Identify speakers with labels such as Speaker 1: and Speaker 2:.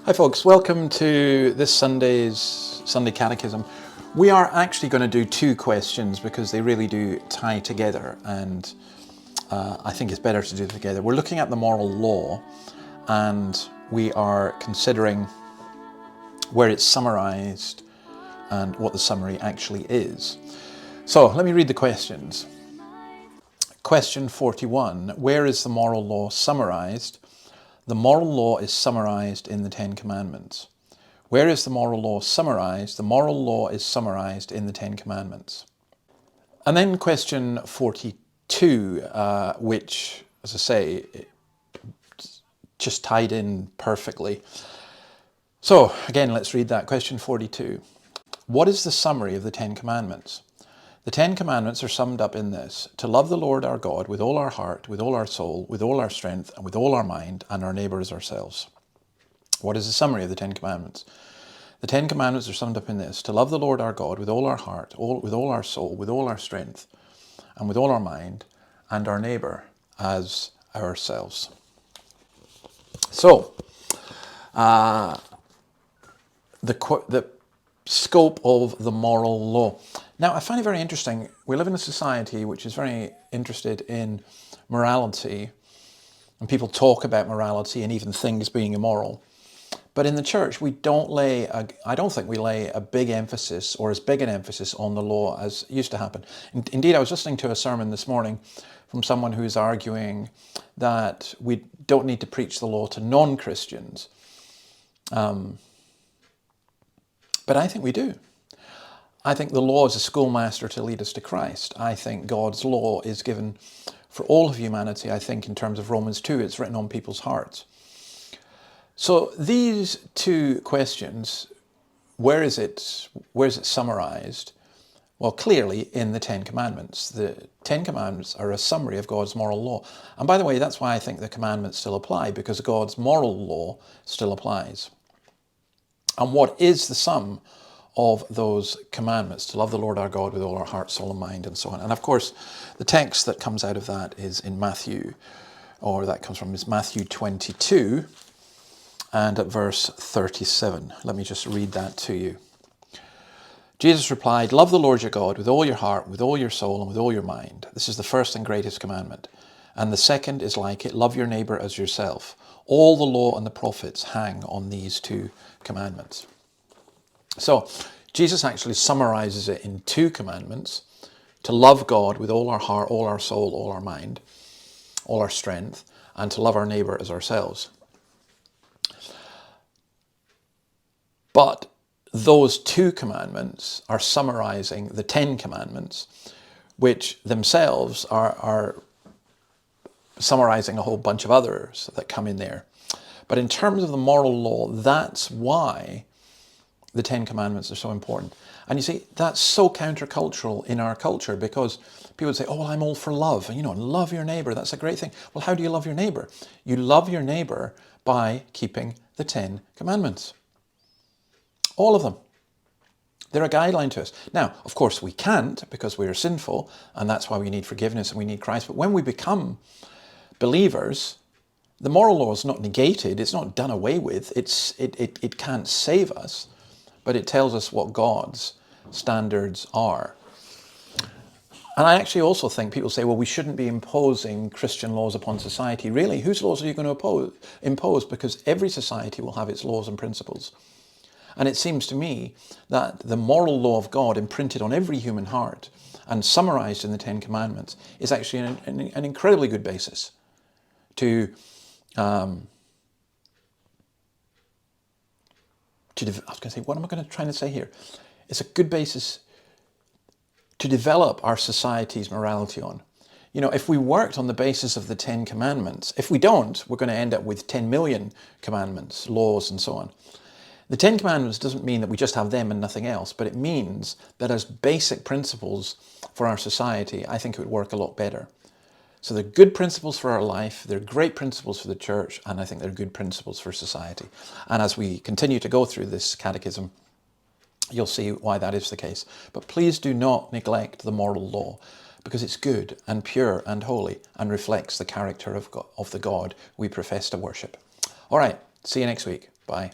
Speaker 1: Hi folks, welcome to this Sunday's Sunday Catechism. We are actually going to do two questions because they really do tie together, and I think it's better to do them together. We're looking at the moral law and we are considering where it's summarized and what the summary actually is. So let me read the questions. Question 41, where is the moral law summarized? The moral law is summarized in the Ten Commandments. Where is the moral law summarized? The moral law is summarized in the Ten Commandments. And then question 42, which, as I say, just tied in perfectly. So again, let's read that. Question 42. What is the summary of the Ten Commandments? The Ten Commandments are summed up in this: to love the Lord our God with all our heart, with all our soul, with all our strength, and with all our mind, and our neighbour as ourselves. What is the summary of the Ten Commandments? The Ten Commandments are summed up in this: to love the Lord our God with all our heart, with all our soul, with all our strength, and with all our mind, and our neighbour as ourselves. So, the scope of the moral law. Now, I find it very interesting. We live in a society which is very interested in morality, and people talk about morality and even things being immoral. But in the church, I don't think we lay a big emphasis, or as big an emphasis, on the law as used to happen. Indeed, I was listening to a sermon this morning from someone who is arguing that we don't need to preach the law to non-Christians. But I think we do. I think the law is a schoolmaster to lead us to Christ. I think God's law is given for all of humanity. I think in terms of Romans 2, it's written on people's hearts. So these two questions, where is it summarized? Well, clearly in the Ten Commandments. The Ten Commandments are a summary of God's moral law. And by the way, that's why I think the commandments still apply, because God's moral law still applies. And what is the sum of those commandments? To love the Lord our God with all our heart, soul and mind, and so on. And of course, the text that comes out of that is in Matthew, or that comes from Matthew 22 and at verse 37. Let me just read that to you. Jesus replied, love the Lord your God with all your heart, with all your soul, and with all your mind. This is the first and greatest commandment. And the second is like it: love your neighbour as yourself. All the law and the prophets hang on these two commandments. So Jesus actually summarizes it in two commandments: to love God with all our heart, all our soul, all our mind, all our strength, and to love our neighbour as ourselves. But those two commandments are summarizing the Ten Commandments, which themselves are summarizing a whole bunch of others that come in there. But in terms of the moral law, that's why the Ten Commandments are so important. And you see, that's so countercultural in our culture, because people say, oh, well, I'm all for love. And, love your neighbour. That's a great thing. Well, how do you love your neighbour? You love your neighbour by keeping the Ten Commandments. All of them. They're a guideline to us. Now, of course, we can't, because we are sinful, and that's why we need forgiveness and we need Christ. But when we become believers, the moral law is not negated. It's not done away with. It can't save us, but it tells us what God's standards are. And I actually also think people say, well, we shouldn't be imposing Christian laws upon society. Really, whose laws are you going to impose? Because every society will have its laws and principles. And it seems to me that the moral law of God imprinted on every human heart and summarized in the Ten Commandments is actually an incredibly good basis to I was going to say, what am I trying to say here? It's a good basis to develop our society's morality on. If we worked on the basis of the Ten Commandments, if we don't, we're going to end up with 10 million commandments, laws, and so on. The Ten Commandments doesn't mean that we just have them and nothing else, but it means that as basic principles for our society, I think it would work a lot better. So they're good principles for our life, they're great principles for the church, and I think they're good principles for society. And as we continue to go through this catechism, you'll see why that is the case. But please do not neglect the moral law, because it's good and pure and holy and reflects the character of the God we profess to worship. All right, see you next week. Bye.